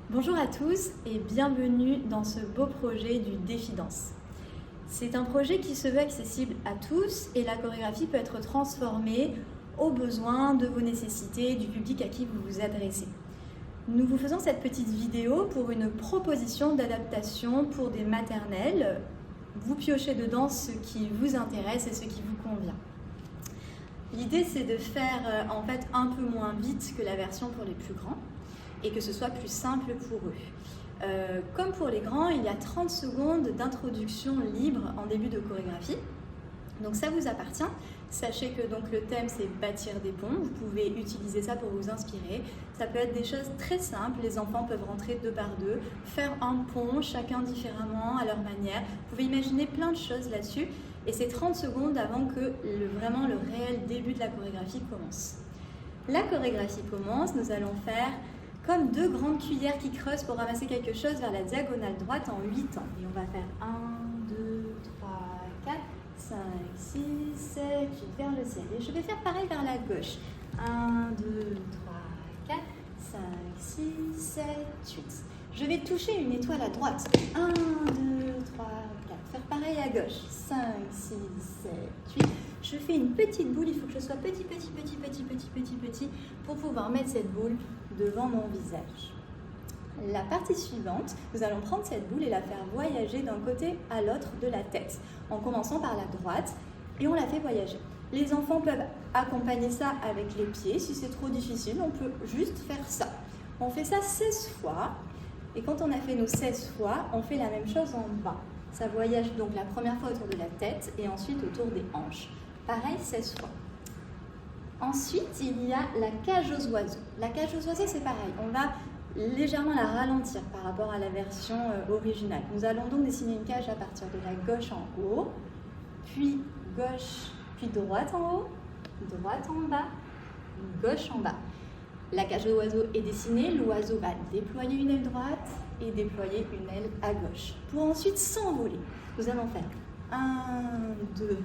Bonjour à tous et bienvenue dans ce beau projet du Défi Danse. C'est un projet qui se veut accessible à tous et la chorégraphie peut être transformée aux besoins de vos nécessités, du public à qui vous vous adressez. Nous vous faisons cette petite vidéo pour une proposition d'adaptation pour des maternelles. Vous piochez dedans ce qui vous intéresse et ce qui vous convient. L'idée, c'est de faire en fait un peu moins vite que la version pour les plus grands et que ce soit plus simple pour eux. Comme pour les grands, il y a 30 secondes d'introduction libre en début de chorégraphie. Donc ça vous appartient. Sachez que donc, le thème, c'est bâtir des ponts. Vous pouvez utiliser ça pour vous inspirer. Ça peut être des choses très simples. Les enfants peuvent rentrer 2 par 2, faire un pont, chacun différemment, à leur manière. Vous pouvez imaginer plein de choses là-dessus. Et c'est 30 secondes avant que vraiment le réel début de la chorégraphie commence. La chorégraphie commence. Nous allons faire comme 2 grandes cuillères qui creusent pour ramasser quelque chose vers la diagonale droite en 8 temps. Et on va faire 1, 2, 3, 4, 5, 6, 7, 8 vers le ciel. Et je vais faire pareil vers la gauche. 1, 2, 3, 4, 5, 6, 7, 8. Je vais toucher une étoile à droite. 1, 2, 3, 4. Faire pareil à gauche. 5, 6, 7, 8. Je fais une petite boule. Il faut que je sois petit pour pouvoir mettre cette boule devant mon visage. La partie suivante, nous allons prendre cette boule et la faire voyager d'un côté à l'autre de la tête, en commençant par la droite, et on la fait voyager. Les enfants peuvent accompagner ça avec les pieds. Si c'est trop difficile, on peut juste faire ça. On fait ça 16 fois, et quand on a fait nos 16 fois, on fait la même chose en bas. Ça voyage donc la première fois autour de la tête, et ensuite autour des hanches. Pareil, 16 fois. Ensuite, il y a la cage aux oiseaux. La cage aux oiseaux, c'est pareil. On va légèrement la ralentir par rapport à la version originale. Nous allons donc dessiner une cage à partir de la gauche en haut, puis gauche, puis droite en haut, droite en bas, gauche en bas. La cage aux oiseaux est dessinée, l'oiseau va déployer une aile droite et déployer une aile à gauche, pour ensuite s'envoler. Nous allons faire 1, 2,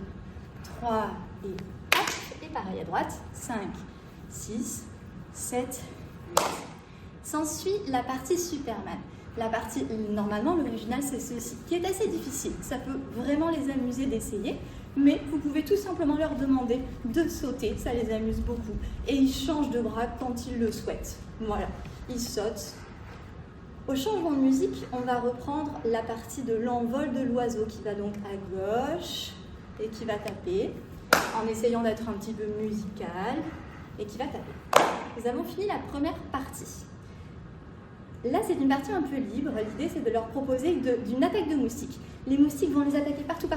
3 et 4. Et pareil à droite, 5, 6, 7, 8. S'ensuit la partie Superman. La partie, normalement, l'original, c'est ceci, qui est assez difficile. Ça peut vraiment les amuser d'essayer, mais vous pouvez tout simplement leur demander de sauter, ça les amuse beaucoup. Et ils changent de bras quand ils le souhaitent. Voilà, ils sautent. Au changement de musique, on va reprendre la partie de l'envol de l'oiseau qui va donc à gauche et qui va taper, en essayant d'être un petit peu musical, et qui va taper. Nous avons fini la première partie. Là, c'est une partie un peu libre. L'idée, c'est de leur proposer d'une attaque de moustiques. Les moustiques vont les attaquer partout.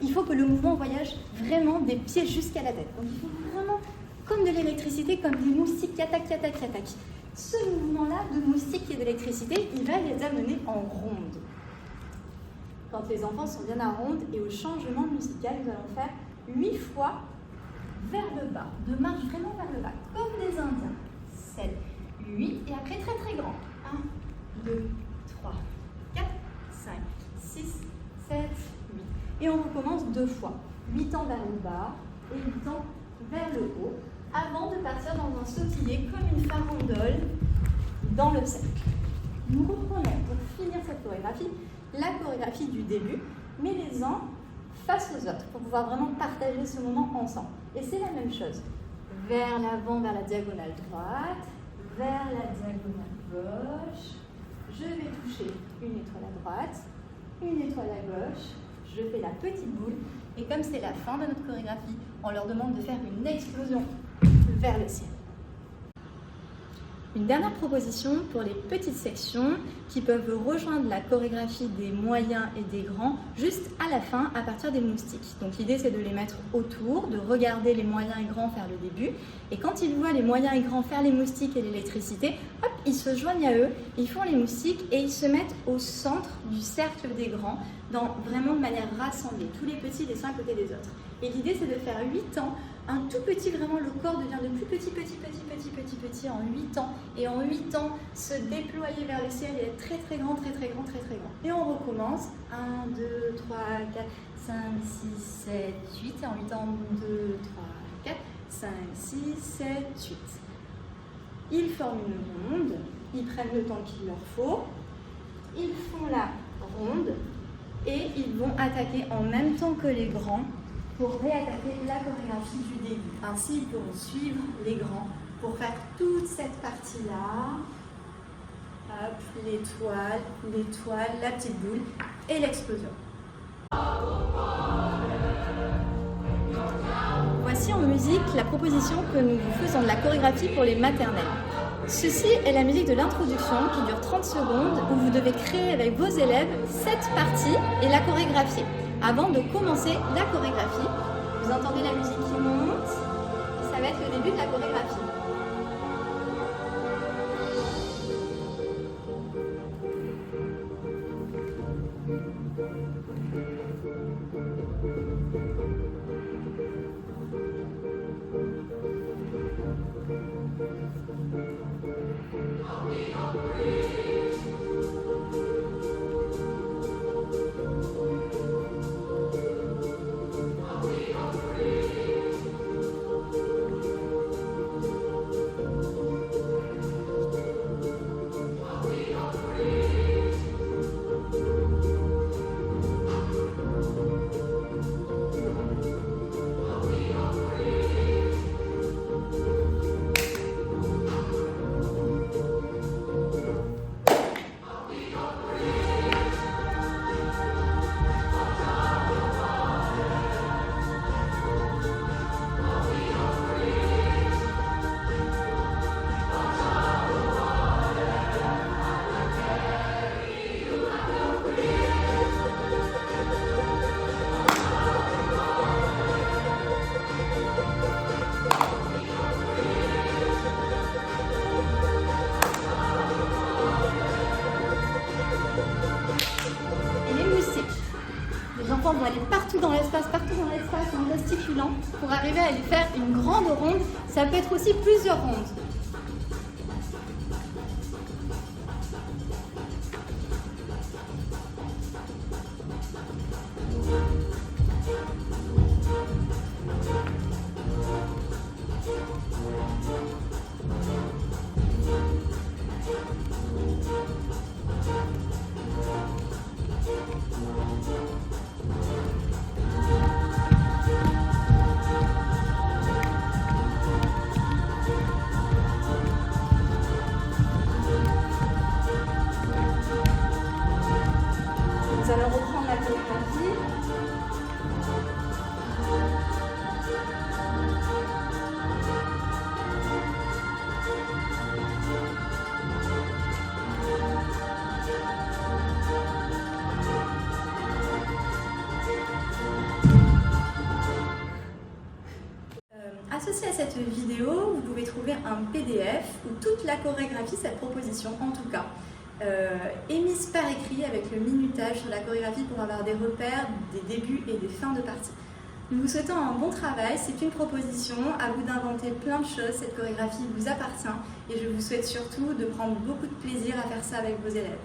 Il faut que le mouvement voyage vraiment des pieds jusqu'à la tête. Donc, il faut vraiment, comme de l'électricité, comme des moustiques qui attaquent. Ce mouvement-là de moustiques et d'électricité, il va les amener en ronde. Quand les enfants sont bien en ronde et au changement musical, nous allons faire 8 fois vers le bas, de marche vraiment vers le bas, comme des Indiens. 7, 8, et après très grand. 1, 2, 3, 4, 5, 6, 7, 8. Et on recommence 2 fois. 8 ans vers le bas et 8 ans vers le haut, avant de partir dans un sautillé comme une farandole dans le cercle. Nous reprenons pour finir cette chorégraphie, la chorégraphie du début, mais les uns face aux autres, pour pouvoir vraiment partager ce moment ensemble. Et c'est la même chose. Vers l'avant, vers la diagonale droite, vers la diagonale gauche. Je vais toucher une étoile à droite, une étoile à gauche. Je fais la petite boule. Et comme c'est la fin de notre chorégraphie, on leur demande de faire une explosion vers le ciel. Une dernière proposition pour les petites sections qui peuvent rejoindre la chorégraphie des moyens et des grands juste à la fin à partir des moustiques. Donc l'idée, c'est de les mettre autour, de regarder les moyens et grands faire le début. Et quand ils voient les moyens et grands faire les moustiques et l'électricité, hop, ils se joignent à eux, ils font les moustiques et ils se mettent au centre du cercle des grands, vraiment de manière rassemblée, tous les petits les uns à côté des autres. Et l'idée, c'est de faire 8 ans, un tout petit, vraiment le corps devient de plus petit en 8 ans. Et en 8 ans, se déployer vers le ciel et être très grand. Et on recommence. 1, 2, 3, 4, 5, 6, 7, 8. Et en 8 ans, 2, 3, 4, 5, 6, 7, 8. Ils forment une ronde, ils prennent le temps qu'il leur faut, ils font la ronde et ils vont attaquer en même temps que les grands pour réattaquer la chorégraphie du début. Ainsi, ils pourront suivre les grands pour faire toute cette partie-là. Hop, l'étoile, la petite boule et l'explosion. Voici en musique la proposition que nous vous faisons de la chorégraphie pour les maternelles. Ceci est la musique de l'introduction qui dure 30 secondes où vous devez créer avec vos élèves cette partie et la chorégraphier. Avant de commencer la chorégraphie, vous entendez la musique qui monte, ça va être le début de la chorégraphie. Les enfants vont aller partout dans l'espace, en gesticulant pour arriver à lui faire une grande ronde. Ça peut être aussi plusieurs rondes. Nous allons reprendre la chorégraphie. Associé à cette vidéo, vous pouvez trouver un PDF où toute la chorégraphie, cette proposition en tout cas, est mise par écrit avec le minutage sur la chorégraphie pour avoir des repères, des débuts et des fins de partie. Nous vous souhaitons un bon travail, c'est une proposition, à vous d'inventer plein de choses, cette chorégraphie vous appartient et je vous souhaite surtout de prendre beaucoup de plaisir à faire ça avec vos élèves.